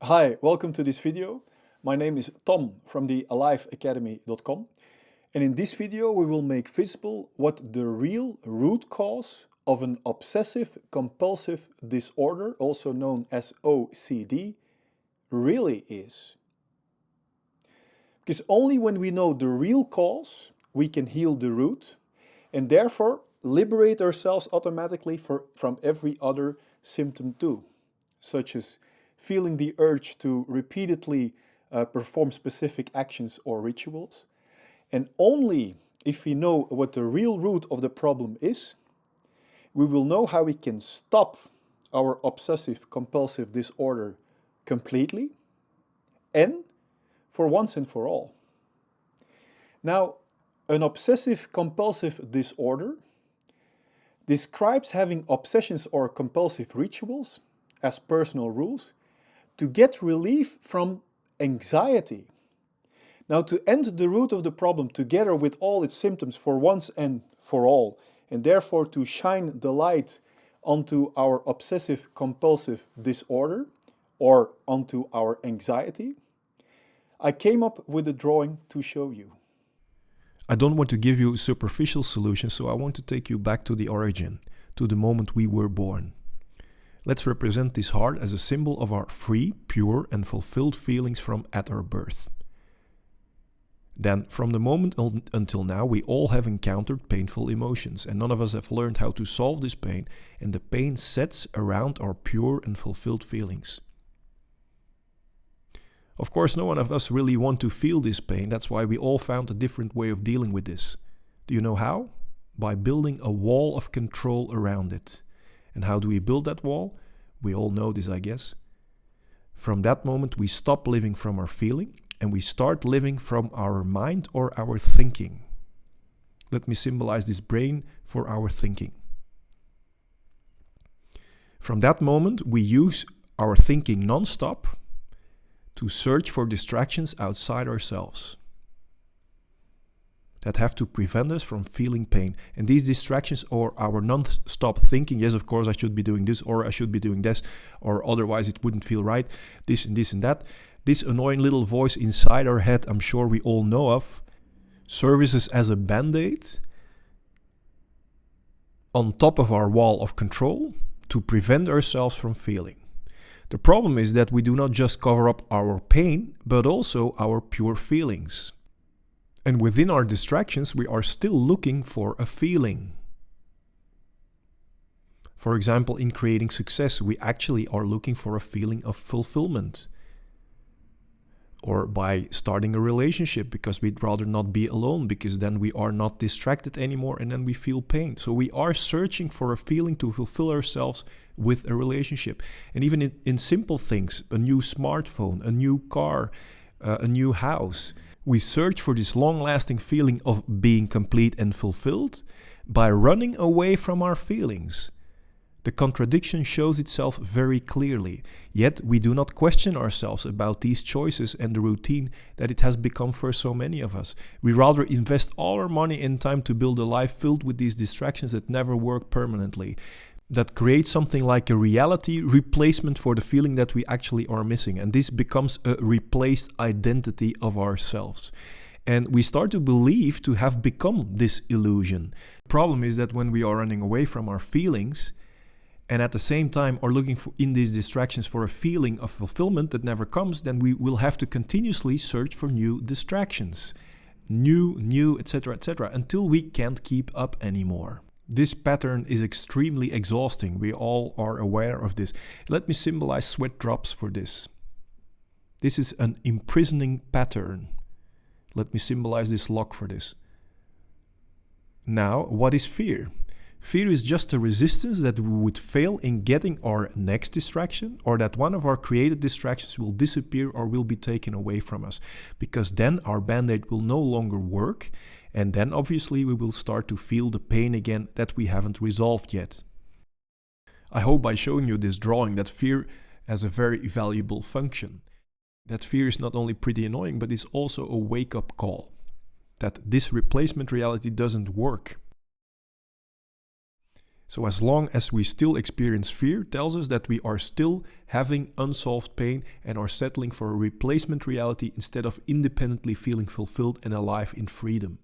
Hi, welcome to this video. My name is Tom from the aliveacademy.com, and in this video we will make visible what the real root cause of an obsessive compulsive disorder, also known as OCD, really is. Because only when we know the real cause, we can heal the root and therefore liberate ourselves automatically from every other symptom too, such as feeling the urge to repeatedly perform specific actions or rituals. And only if we know what the real root of the problem is, we will know how we can stop our obsessive compulsive disorder completely and for once and for all. Now, an obsessive compulsive disorder describes having obsessions or compulsive rituals as personal rules to get relief from anxiety. Now, to end the root of the problem together with all its symptoms for once and for all, and therefore to shine the light onto our obsessive compulsive disorder or onto our anxiety, I came up with a drawing to show you. I don't want to give you a superficial solution, so I want to take you back to the origin, to the moment we were born. Let's represent this heart as a symbol of our free, pure and fulfilled feelings from at our birth. Then, from the moment until now, we all have encountered painful emotions, and none of us have learned how to solve this pain, and the pain sets around our pure and fulfilled feelings. Of course, no one of us really want to feel this pain. That's why we all found a different way of dealing with this. Do you know how? By building a wall of control around it. And how do we build that wall? We all know this, I guess. From that moment, we stop living from our feeling and we start living from our mind or our thinking. Let me symbolize this brain for our thinking. From that moment, we use our thinking non-stop to search for distractions outside ourselves that have to prevent us from feeling pain. And these distractions are our non-stop thinking. Yes, of course, I should be doing this, or I should be doing this, or otherwise it wouldn't feel right, this and that. This annoying little voice inside our head, I'm sure we all know of, services as a band-aid on top of our wall of control to prevent ourselves from feeling. The problem is that we do not just cover up our pain, but also our pure feelings. And within our distractions, we are still looking for a feeling. For example, in creating success, we actually are looking for a feeling of fulfillment. Or by starting a relationship, because we'd rather not be alone, because then we are not distracted anymore and then we feel pain. So we are searching for a feeling to fulfill ourselves with a relationship. And even in simple things, a new smartphone, a new car, a new house, we search for this long-lasting feeling of being complete and fulfilled by running away from our feelings. The contradiction shows itself very clearly, yet we do not question ourselves about these choices and the routine that it has become for so many of us. We rather invest all our money and time to build a life filled with these distractions that never work permanently, that create something like a reality replacement for the feeling that we actually are missing. And this becomes a replaced identity of ourselves. And we start to believe to have become this illusion. The problem is that when we are running away from our feelings, and at the same time are looking for in these distractions for a feeling of fulfillment that never comes, then we will have to continuously search for new distractions. New, etc., until we can't keep up anymore. This pattern is extremely exhausting. We all are aware of this. Let me symbolize sweat drops for this. This is an imprisoning pattern. Let me symbolize this lock for this. Now, what is fear? Fear is just a resistance that we would fail in getting our next distraction, or that one of our created distractions will disappear or will be taken away from us, because then our band-aid will no longer work, and then obviously we will start to feel the pain again that we haven't resolved yet. I hope by showing you this drawing that fear has a very valuable function. That fear is not only pretty annoying, but is also a wake-up call. That this replacement reality doesn't work. So as long as we still experience fear, tells us that we are still having unsolved pain and are settling for a replacement reality instead of independently feeling fulfilled and alive in freedom.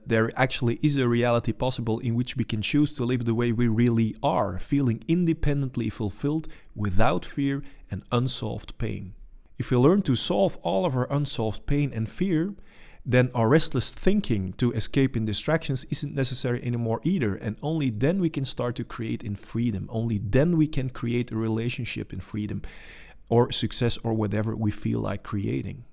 There actually is a reality possible in which we can choose to live the way we really are, feeling independently fulfilled without fear and unsolved pain. If we learn to solve all of our unsolved pain and fear, then our restless thinking to escape in distractions isn't necessary anymore either, and only then we can start to create in freedom. Only then we can create a relationship in freedom, or success, or whatever we feel like creating.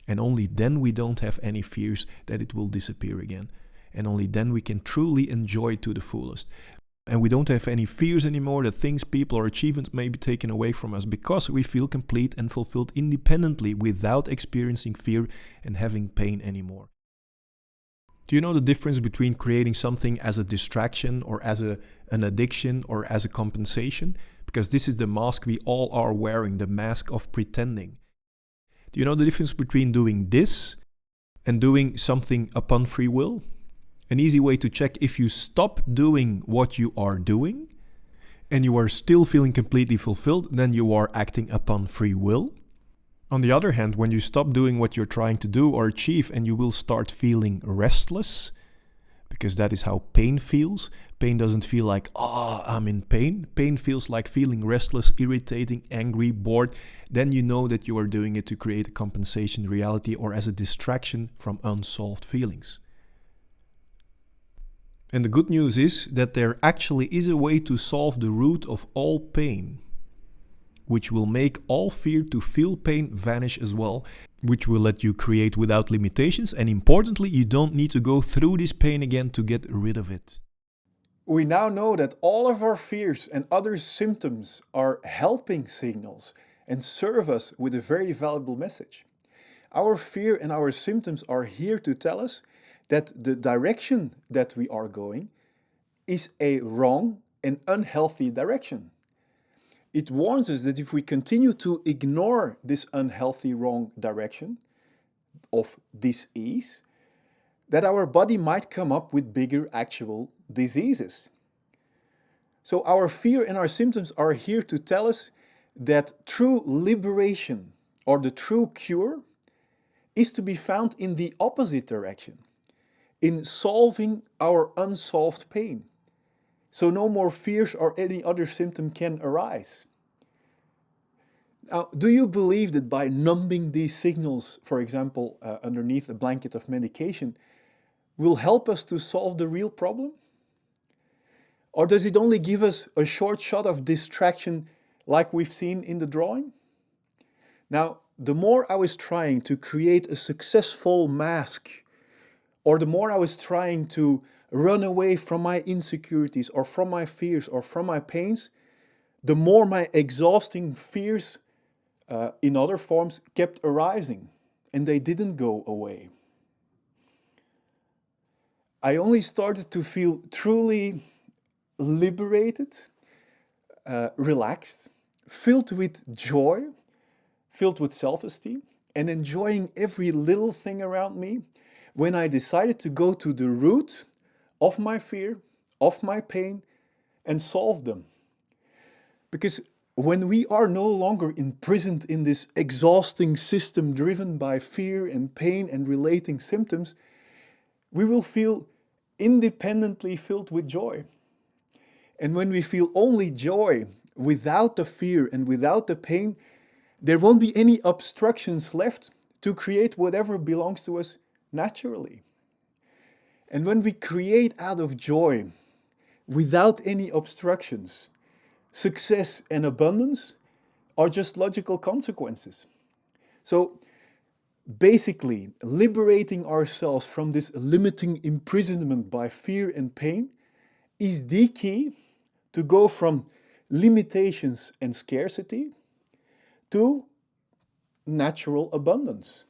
And only then we don't have any fears that it will disappear again. And only then we can truly enjoy it to the fullest. And we don't have any fears anymore that things, people, or achievements may be taken away from us, because we feel complete and fulfilled independently without experiencing fear and having pain anymore. Do you know the difference between creating something as a distraction or as an addiction or as a compensation? Because this is the mask we all are wearing, the mask of pretending. Do you know the difference between doing this and doing something upon free will? An easy way to check if you stop doing what you are doing and you are still feeling completely fulfilled, then you are acting upon free will. On the other hand, when you stop doing what you're trying to do or achieve and you will start feeling restless, because that is how pain feels. Pain doesn't feel like, I'm in pain. Pain feels like feeling restless, irritating, angry, bored. Then you know that you are doing it to create a compensation reality or as a distraction from unsolved feelings. And the good news is that there actually is a way to solve the root of all pain, which will make all fear to feel pain vanish as well, which will let you create without limitations. And importantly, you don't need to go through this pain again to get rid of it. We now know that all of our fears and other symptoms are helping signals and serve us with a very valuable message. Our fear and our symptoms are here to tell us that the direction that we are going is a wrong and unhealthy direction. It warns us that if we continue to ignore this unhealthy wrong direction of dis-ease, that our body might come up with bigger actual diseases. So our fear and our symptoms are here to tell us that true liberation or the true cure is to be found in the opposite direction, in solving our unsolved pain. So no more fears or any other symptom can arise. Now, do you believe that by numbing these signals, for example, underneath a blanket of medication, will help us to solve the real problem? Or does it only give us a short shot of distraction like we've seen in the drawing? Now, the more I was trying to create a successful mask, or the more I was trying to run away from my insecurities or from my fears or from my pains, the more my exhausting fears in other forms kept arising, and they didn't go away. I only started to feel truly liberated, relaxed, filled with joy, filled with self-esteem, and enjoying every little thing around me when I decided to go to the root of my fear, of my pain, and solve them. Because when we are no longer imprisoned in this exhausting system driven by fear and pain and relating symptoms, we will feel independently filled with joy. And when we feel only joy without the fear and without the pain, there won't be any obstructions left to create whatever belongs to us naturally. And when we create out of joy, without any obstructions, success and abundance are just logical consequences. So basically, liberating ourselves from this limiting imprisonment by fear and pain is the key to go from limitations and scarcity to natural abundance.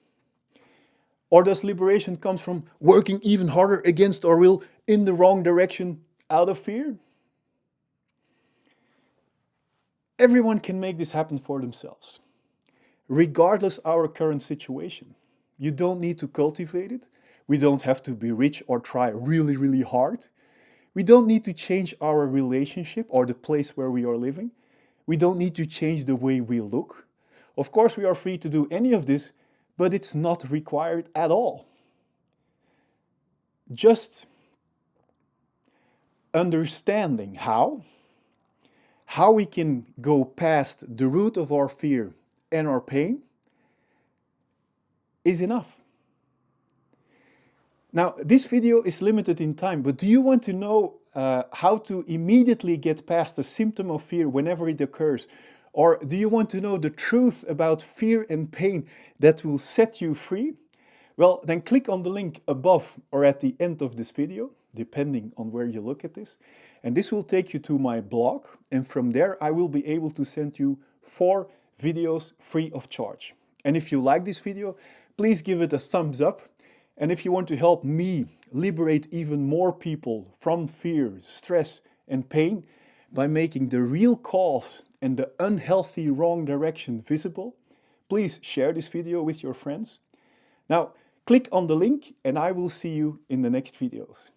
Or does liberation come from working even harder against our will in the wrong direction out of fear? Everyone can make this happen for themselves, regardless our current situation. You don't need to cultivate it. We don't have to be rich or try really, really hard. We don't need to change our relationship or the place where we are living. We don't need to change the way we look. Of course, we are free to do any of this, but it's not required at all. Just understanding how we can go past the root of our fear and our pain is enough. Now, this video is limited in time, but do you want to know how to immediately get past a symptom of fear whenever it occurs? Or do you want to know the truth about fear and pain that will set you free? Well, then click on the link above or at the end of this video, depending on where you look at this. And this will take you to my blog. And from there, I will be able to send you 4 videos free of charge. And if you like this video, please give it a thumbs up. And if you want to help me liberate even more people from fear, stress, and pain by making the real cause and the unhealthy wrong direction visible, please share this video with your friends. Now, click on the link and I will see you in the next videos.